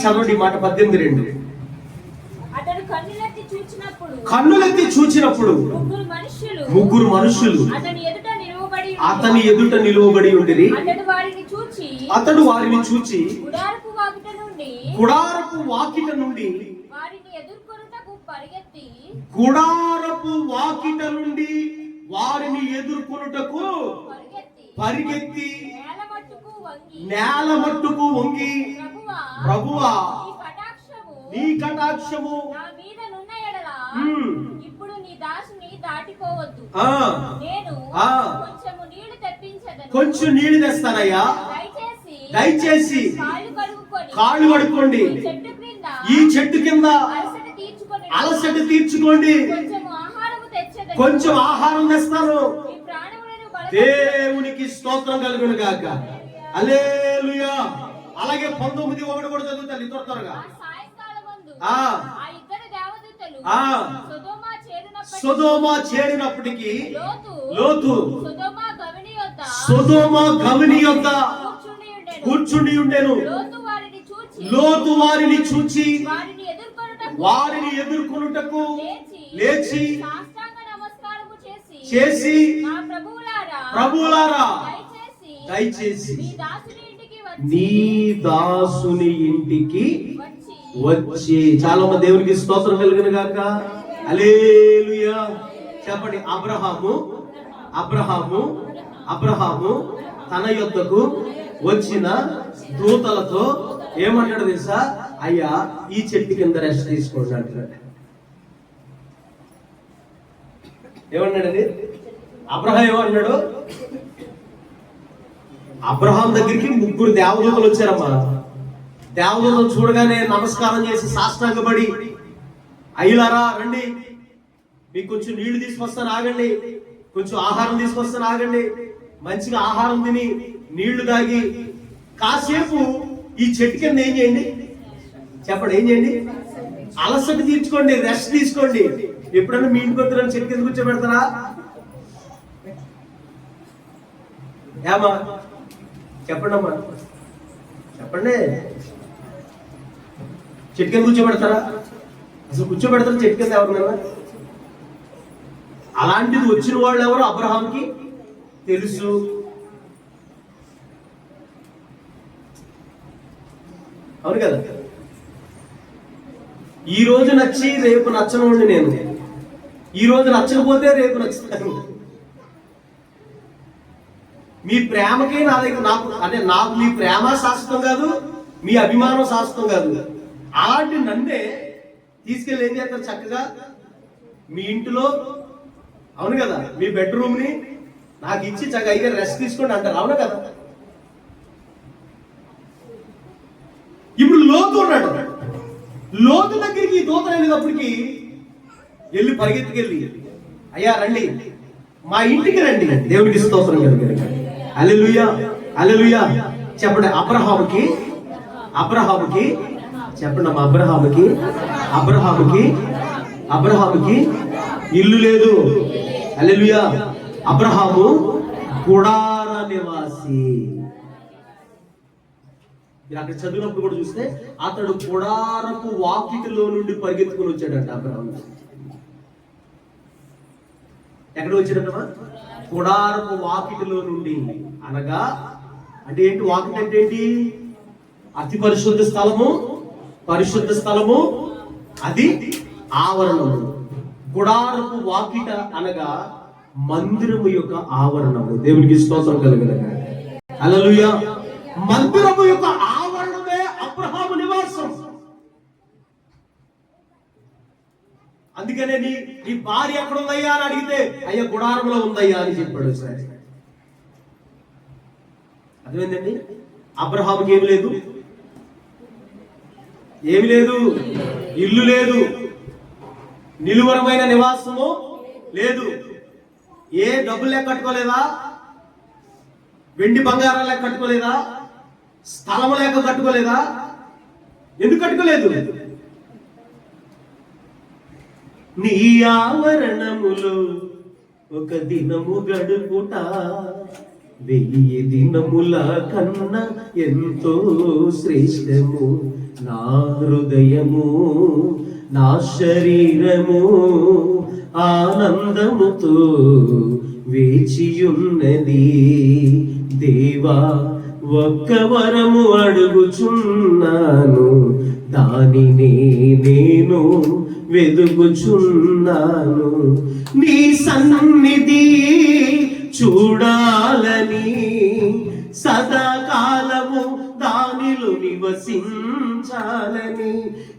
చదవండి మాట 18:2. అతడు కన్నులెత్తి చూచినప్పుడు ముగ్గురు మనుషులు అతని ఎదుట నిలువబడి ఉండిరి. అతడు వారిని చూచి గుడారపు వాకిట నుండి వారిని ఎదుర్కొనుటకు పరిగెత్తి నేల మట్టుకు వంగి, ప్రభువా నీ కటాక్షము ఇప్పుడు నీ దాసుని దాటిపోవద్దు, నేను కొంచెం నీళ్లు తెస్తానయ్యా, దయచేసి కాళ్ళు కడుక్కోండి, ఈ చెట్టు కింద అలసట తీర్చుకోండి, కొంచెం ఆహారం తెస్తాను. దేవునికి స్తోత్రం కలుగును గాక. హల్లెలూయా. అలాగే 19:1 కూడా చదువుతాను త్వరగా. సొదొమ చేరినప్పటికీ లోతు సొదొమ గవిని యొద్ద కూర్చుండి ఉండెను. లోతు వారిని చూచి వారిని ఎదుర్కొనుటకు లేచి చేసి, ప్రభువులారా దయచేసి నీ దాసుని ఇంటికి వచ్చి. చాలా మంది దేవునికి స్తోత్రం కలుగును గాక. హల్లెలూయా. చెప్పండి. అబ్రహాము తన యొద్దకు వచ్చిన దూతలతో ఏమంటాడు తెలుసా? అయ్యా, ఈ చెట్టు కింద రెస్ట్ తీసుకోండి అంటున్నాడు. ఏమన్నాడండి? అబ్రహాం ఏమన్నాడు? అబ్రహాం దగ్గరికి ముగ్గురు దేవదూతలు వచ్చారమ్మా. దేవదూతలు చూడగానే నమస్కారం చేసి సాష్టాంగపడి, అయ్యలారా రండి, మీకు కొంచెం నీళ్లు తీసుకొస్తాను ఆగండి, కొంచెం ఆహారం తీసుకొస్తాను ఆగండి, మంచిగా ఆహారం తిని నీళ్లు తాగి కాసేపు ఈ చెట్టు కింద ఏం చేయండి? చెప్పండి, ఏం చేయండి? అలసట తీర్చుకోండి, రెస్ట్ తీసుకోండి. ఎప్పుడన్నా మీ ఇంటికి వద్దు చెట్టు కింద కూర్చోబెడతారా? ఏమా చెప్పండి అమ్మా, చెప్పండి. చెట్టు కింద కూర్చోబెడతారా? అసలు కూర్చోబెడతారా చెట్టు కింద ఎవరినైనా? అలాంటిది వచ్చిన వాళ్ళు ఎవరు? అబ్రహాంకి తెలుసు. అవును కదా? ఈ రోజు నచ్చి రేపు నచ్చనుండి నేను, ఈ రోజు నచ్చకపోతే రేపు నచ్చుతాను. మీ ప్రేమకి నా దగ్గర నాకు మీ ప్రేమ శాశ్వతం కాదు, మీ అభిమానం శాశ్వతం కాదు. అలాంటి నన్నే తీసుకెళ్ళి ఏం చేస్తారు? చక్కగా మీ ఇంటిలో, అవును కదా, మీ బెడ్రూమ్ ని నాకు ఇచ్చి చక్కగా అయితే రెస్ట్ తీసుకోండి అంటారు. అవును కదా? ఇప్పుడు లోతు ఉన్నాడు. లోతు దగ్గరికి ఈ దూత వెళ్ళేటప్పటికి వెళ్ళి పరిగెత్తుకెళ్ళి, అయ్యా రండి, మా ఇంటికి రండి, దేవునికి స్తోత్రం కలిగారు. హల్లెలూయా, హల్లెలూయా. చెప్పండి. అబ్రహాముకి చెప్పండి అమ్మా, అబ్రహాముకి ఇల్లు లేదు. హల్లెలూయా. అబ్రహాము గుడార నివాసి. మీరు అక్కడ చదివినప్పుడు కూడా చూస్తే అతడు గుడారపు వాకిటిలో నుండి పరిగెత్తుకుని వచ్చాడంట. అబ్రహాము ఎక్కడ వచ్చాడమ్మా? గుడారపు వాకిటిలో నుండి. అనగా అంటే ఏంటి? వాకిటి అంటే ఏంటి? అతి పరిశుద్ధ స్థలము, అది ఆవరణము. గుడారపు వాకిట అనగా మందిరము యొక్క ఆవరణము. దేవునికి స్తోత్రం కలుగును గాక. హల్లెలూయా. మందిరము యొక్క ఆవరణమే అబ్రహాము నివాసం. అందుకనే నీ భార్య ఎక్కడ ఉందయ్యా అని అడిగితే, అయ్యా గుడారంలో ఉందయ్యా అని చెప్పాడు. సరే, అర్థమైందండి? అబ్రహాముకి ఏమి లేదు, ఇల్లు లేదు, నిలువరమైన నివాసము లేదు. ఏ డబ్బులు లెక్క కట్టుకోలేదా? వెండి బంగారాలు లెక్క కట్టుకోలేదా? స్థలము లెక్క కట్టుకోలేదా? ఎందుకు కట్టుకోలేదు? నీ ఆవరణములో ఒక దినము గడుపుట వెయ్యి దినముల కన్నా ఎంతో శ్రేష్టము నా హృదయము నా శరీరము ఆనందముతో వేచియున్నది. దేవా ఒక్క వరము అడుగుచున్నాను, దానిని నేను వెదుగుచున్నాను. నీ సన్నిధి చూడాలని, సదాకాలము దానిలో నివసించాలని.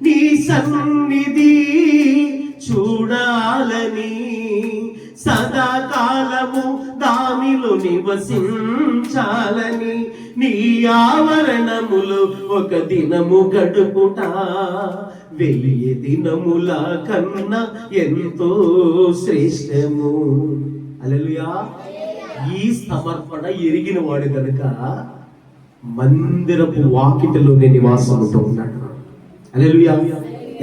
నీ సన్నిధి చూడాలని, సదాకాలము దానిలో నివసించాలని. నీ ఆవరణములో ఒక దినము గడుపుట వెయ్యి దినముల కన్నా ఎంతో శ్రేష్టము. హల్లెలూయా. ఈ సమర్పణ ఎరిగిన వాడు కనుక మందిరపు వాకిటిలోనే నివాసం ఉంటూ ఉన్నాడు. హల్లెలూయా.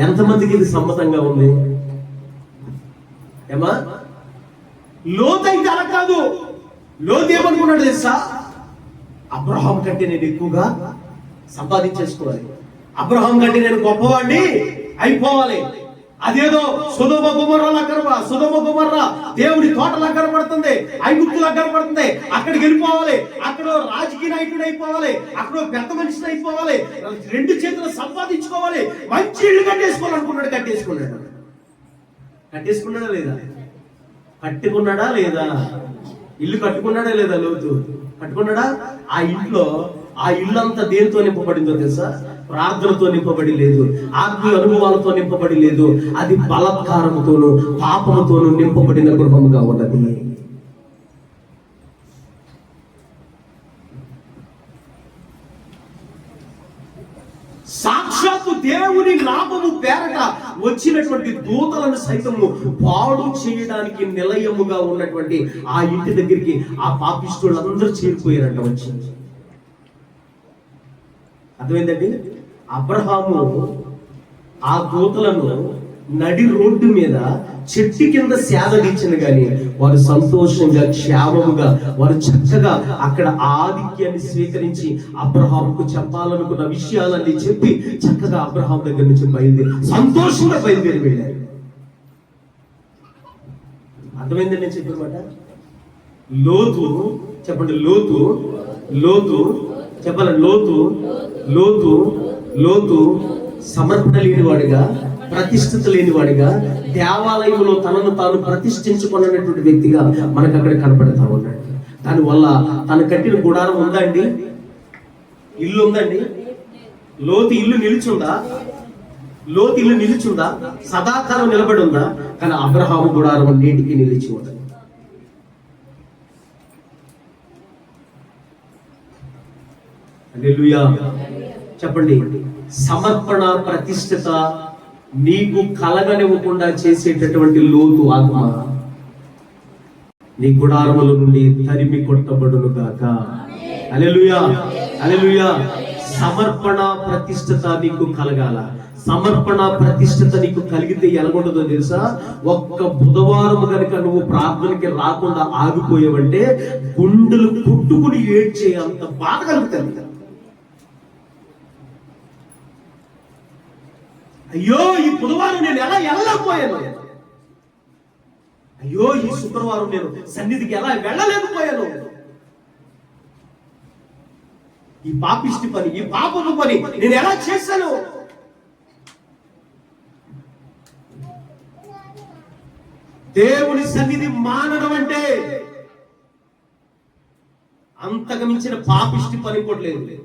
ఎంతమందికి ఇది సమ్మతంగా ఉంది? ఏమా లోతైతే అలా కాదు. లోతు ఏమనుకున్నాడు తెలుసా? అబ్రహాం కంటే నేను ఎక్కువగా సంపాదించేసుకోవాలి, అబ్రహాం కంటే నేను గొప్పవాడిని అయిపోవాలి. అదేదో సొదొమ గొమొర్రాలా సొదొమ గొమొర్రా దేవుడి తోటలా కనబడుతుంది, ఐగుప్తులా కనబడుతుంది. అక్కడికి వెళ్ళిపోవాలి, అక్కడ రాజకీయ నాయకుడు అయిపోవాలి, అక్కడ పెద్ద మనిషిని అయిపోవాలి, 2 చేతులు సంపాదించుకోవాలి, మంచి ఇల్లు కట్టేసుకోవాలనుకున్నాడు. కట్టేసుకున్నాడా లేదా? కట్టుకున్నాడా లేదా? ఇల్లు కట్టుకున్నాడా లేదా? లోతు కట్టుకున్నాడా? ఆ ఇల్లు అంతా దేనితో నింపబడిందో తెలుసా? ప్రార్థనతో నింపబడి లేదు, ఆత్మీయ అనుభవాలతో నింపబడి లేదు. అది బలత్కారముతోను పాపముతోను నింపబడిన గృహముగా ఉన్నది. సాక్షాత్తు దేవుని నామము పేరట వచ్చినటువంటి దూతలను సైతము పాడు చేయడానికి నిలయముగా ఉన్నటువంటి ఆ ఇంటి దగ్గరికి ఆ పాపిష్టులందరూ చేరిపోయారంట. వచ్చి అర్థమైందండి? అబ్రహాము ఆ దూతలను నడి రోడ్డు మీద చెట్టు కింద సేదలిచ్చింది కానీ వారు సంతోషంగా క్షేమముగా వారు చక్కగా అక్కడ ఆధిక్యాన్ని స్వీకరించి అబ్రహాముకు చెప్పాలనుకున్న విషయాలన్నీ చెప్పి చక్కగా అబ్రహాం దగ్గర నుంచి సంతోషంగా బయలుదేరి వెళ్ళారు. అర్థమైందని నేను చెప్పినమాట. లోతు చెప్పండి, లోతు చెప్పాలి. లోతు సమర్పణ లేనివాడిగా, ప్రతిష్ఠిత లేనివాడిగా, దేవాలయంలో తనను తాను ప్రతిష్ఠించుకున్నటువంటి వ్యక్తిగా మనకు అక్కడ కనపడతా ఉన్నాడు. దానివల్ల తను కట్టిన గుడారం ఉందా అండి? ఇల్లు ఉందండి? లోతు ఇల్లు నిలిచుందా? సదాకాలం నిలబడి ఉందా? కానీ అబ్రహాము గుడారం నేటికి నిలిచి ఉంది. హల్లెలూయా. చెప్పండి. సమర్పణ ప్రతిష్ఠత నీకు కలగనివ్వకుండా చేసేటటువంటి లోతు ఆత్మ నీ గుడారముల నుండి తరిమి కొట్టబడును గాక. హల్లెలూయా, హల్లెలూయా. సమర్పణ ప్రతిష్ఠత నీకు కలగాల. సమర్పణ ప్రతిష్ఠత నీకు కలిగితే ఎలాగుంటుందో తెలుసా? ఒక్క బుధవారం కనుక నువ్వు ప్రార్థనకి రాకుండా ఆగిపోయావంటే గుండెలు పుట్టుకుని ఏడ్చే అంత బాధ కలుగుతుంది. అయ్యో, ఈ బుధవారం నేను ఎలా వెళ్ళలేకపోయాను, అయ్యో ఈ శుక్రవారం నేను సన్నిధికి ఎలా వెళ్ళలేకపోయాను, ఈ పాపిష్టి పని, ఈ పాపపు పని నేను ఎలా చేశాను. దేవుని సన్నిధి మానడం అంటే అంతకు మించిన పాపిష్టి పని కూడా లేదు.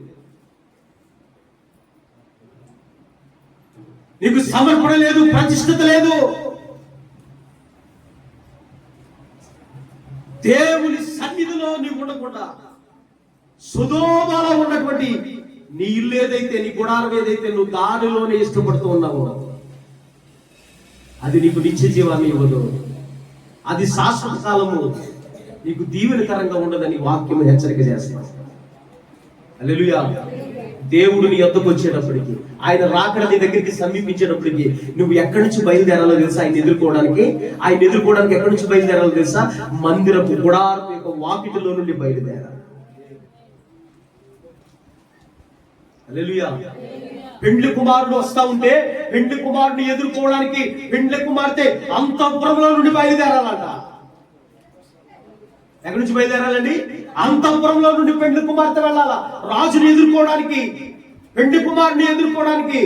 నీకు సమర్పణ లేదు, ప్రతిష్ఠత లేదు. దేవుని సన్నిధిలో నీవు ఉండకుండా సుధోమలో ఉన్నటువంటి నీ ఇల్లు ఏదైతే, నీ గుడారం ఏదైతే నువ్వు దానిలోనే ఇష్టపడుతూ ఉన్నావో అది నీకు నిత్య జీవాన్ని ఇవ్వదు. అది శాశ్వత కాలము నీకు దీవెనకరంగా ఉండదని వాక్యం హెచ్చరిక చేస్తాను. హల్లెలూయా. దేవుడు నీ యొద్దకు వచ్చేటప్పటికి, ఆయన రాకడ నీ దగ్గరికి సమీపించేటప్పటికి నువ్వు ఎక్కడి నుంచి బయలుదేరాలో తెలుసా? ఆయన ఎదుర్కోవడానికి ఎక్కడి నుంచి బయలుదేరాలో తెలుసా? మందిరపు గుడారపు యొక్క వాకిటిలో నుండి బయలుదేరాలి. హల్లెలూయా. పెండ్లి కుమారుడు వస్తా ఉంటే పెండ్లి కుమారుడిని ఎదుర్కోవడానికి పెండ్లి కుమార్తె అంతఃపురంలో నుండి బయలుదేరాలంట. ఎక్కడి నుంచి బయలుదేరాలండి? అంతఃపురంలో నుండి పెండ్లి కుమార్తె వెళ్ళాలా రాజుని ఎదుర్కోవడానికి, పెండ్లి కుమారుని ఎదుర్కోవడానికి.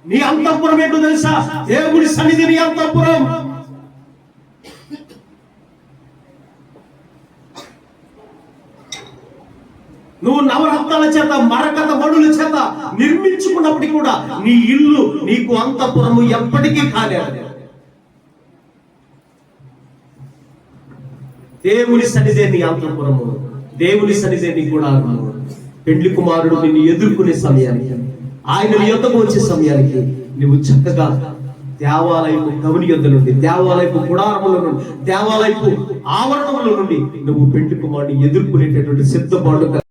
నీ అంతఃపురం ఏంటో తెలుసా? దేవుడి సన్నిధి నీ అంతఃపురం. నువ్వు నవరత్నాల చేత, మరకత మడుల చేత నిర్మించుకున్నప్పటికీ కూడా నీ ఇల్లు, నీకు అంతఃపురము ఎప్పటికీ కాలేదు. దేవుని సన్నిధే నీ అంతఃపురము, దేవుని సన్నిధే నీ గుడారము. పెండ్లి కుమారుడు నిన్ను ఎదుర్కొనే సమయానికి, ఆయన నీ యొద్దకు వచ్చే సమయానికి నువ్వు చక్కగా దేవాలయపు గవని యొద్ద నుండి, దేవాలయపు గుడారముల నుండి, దేవాలయపు ఆవరణముల నుండి నువ్వు పెండ్లి కుమారుడిని ఎదుర్కొనేటటువంటి సిద్ధపాటు